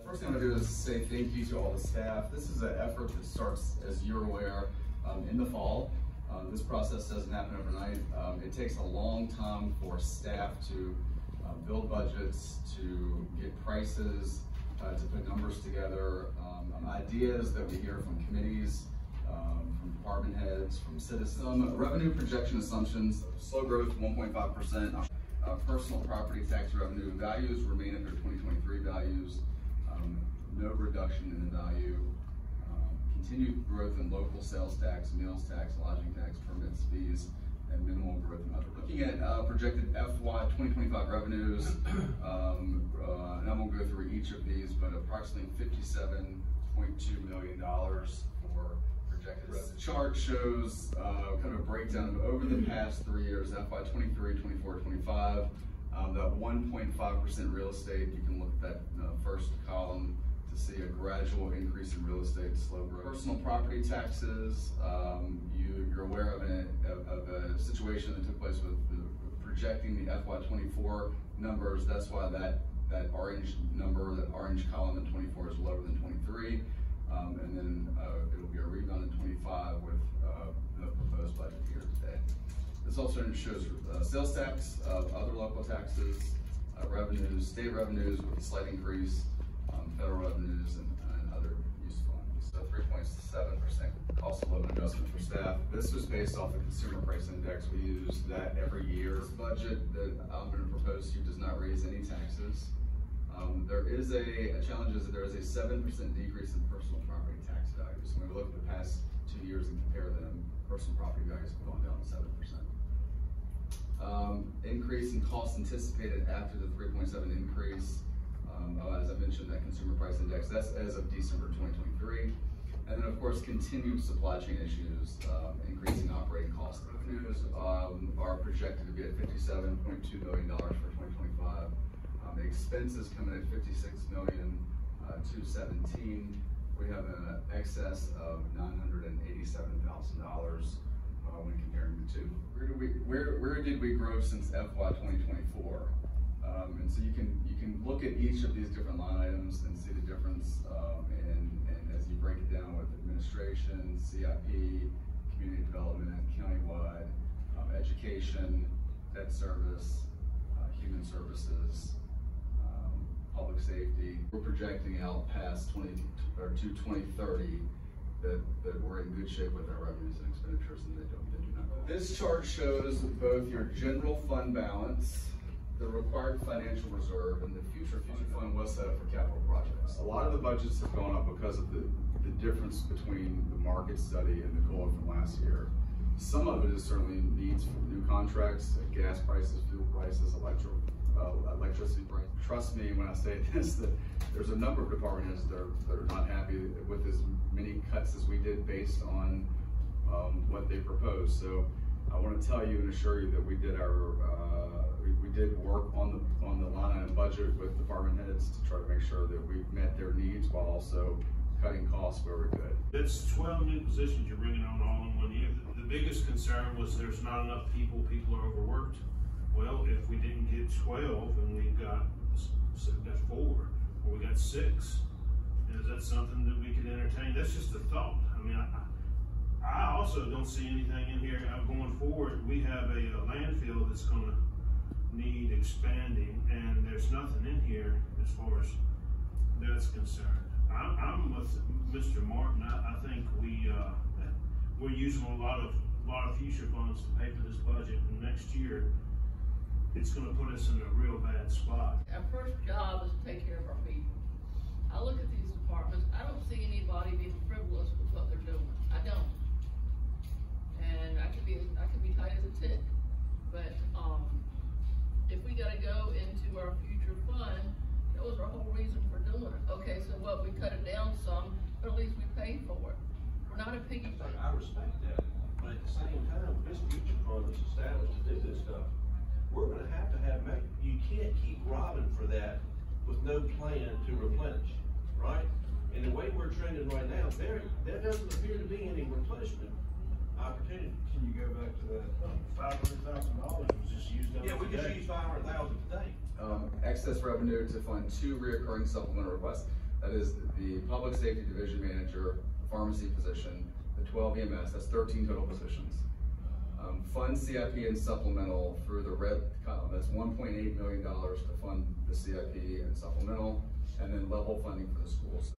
First thing I'm going to do is say thank you to all the staff. This is an effort that starts, as you're aware, in the fall. This process doesn't happen overnight. It takes a long time for staff to build budgets, to get prices, to put numbers together, ideas that we hear from committees, from department heads, from citizens. Revenue projection assumptions: slow growth, 1.5%. Personal property tax revenue values remain at their 2023 values. No reduction in the value. Continued growth in local sales tax, meals tax, lodging tax, permits, fees, and minimal growth in other. Looking at projected FY 2025 revenues, and I won't go through each of these, but approximately $57.2 million for projected revenue. The chart shows kind of a breakdown of over the past 3 years, FY 23, 24, 25. That 1.5% real estate, you can look at that first column to see a gradual increase in real estate, slow growth. Personal property taxes, you're aware of a situation that took place with projecting the FY 24 numbers. That's why that orange number, that orange column in 24 is lower than 23. And then it'll be a rebound in 25 with the proposed budget here today. This also shows sales tax, other local taxes, revenues, state revenues with a slight increase, federal revenues, and other use funds. So 3.7% cost of living adjustment for staff. This was based off the consumer price index. We use that every year. This budget that I'm going to propose to you does not raise any taxes. There is a challenge is that there is a 7% decrease in personal property tax values. When we look at the past 2 years and compare them, personal property values have gone down 7%. Increase in costs anticipated after the 3.7 increase. As I mentioned, that consumer price index, that's as of December 2023. And then of course, continued supply chain issues, increasing operating costs. Revenues are projected to be at $57.2 million for 2025. Expenses coming at $56,217,000. We have an excess of $987,000 when comparing the two. Where did we grow since FY 2024? And so you can look at each of these different line items and see the difference. And as you break it down with administration, CIP, community development, countywide, education, debt service, human services, public safety. We're projecting out past 2030 that we're in good shape with our revenues and expenditures, and they do not. This chart shows both your general fund balance, the required financial reserve, and the future fund was set up for capital projects. A lot of the budgets have gone up because of the difference between the market study and the COLA from last year. Some of it is certainly needs for new contracts, gas prices, fuel prices, electricity prices. Trust me when I say this, that there's a number of department heads that are not happy with as many cuts as we did based on what they proposed. So I want to tell you and assure you that we did we did work on the line item budget with department heads to try to make sure that we met their needs while also cutting costs where we could. It's 12 new positions you're bringing on all in 1 year. The biggest concern was there's not enough people are overworked. Well, if we didn't get 12 and we got 4 or we got 6, is that something that we could entertain? That's just a thought. I mean, I also don't see anything in here going forward. We have a landfill that's going to need expanding, and there's nothing in here as far as that's concerned. I'm with Mr. Martin. I think we're using a lot of future funds to pay for this budget, and next year it's going to put us in a real bad spot. Our first job is to take care of our people. I look at these departments, I don't see anybody being frivolous with what they're doing. I don't. And I could be tight as a tick. But if we gotta go into our future fund, that was our whole reason for doing it. Okay, so what, we cut it down some, but at least we paid for it. We're not a piggy bank. I respect that. But at the same time, this future fund is established to do this stuff. We're going to have you can't keep robbing for that with no plan to replenish, right? And the way we're trending right now, there doesn't appear to be any replenishment opportunity. Can you go back to that $500,000 was just used up? Yeah, we just used $500,000 today. Excess revenue to fund 2 reoccurring supplemental requests. That is the public safety division manager, pharmacy position, the 12 EMS, that's 13 total positions. Fund CIP and supplemental through the red column, that's $1.8 million to fund the CIP and supplemental, and then level funding for the schools.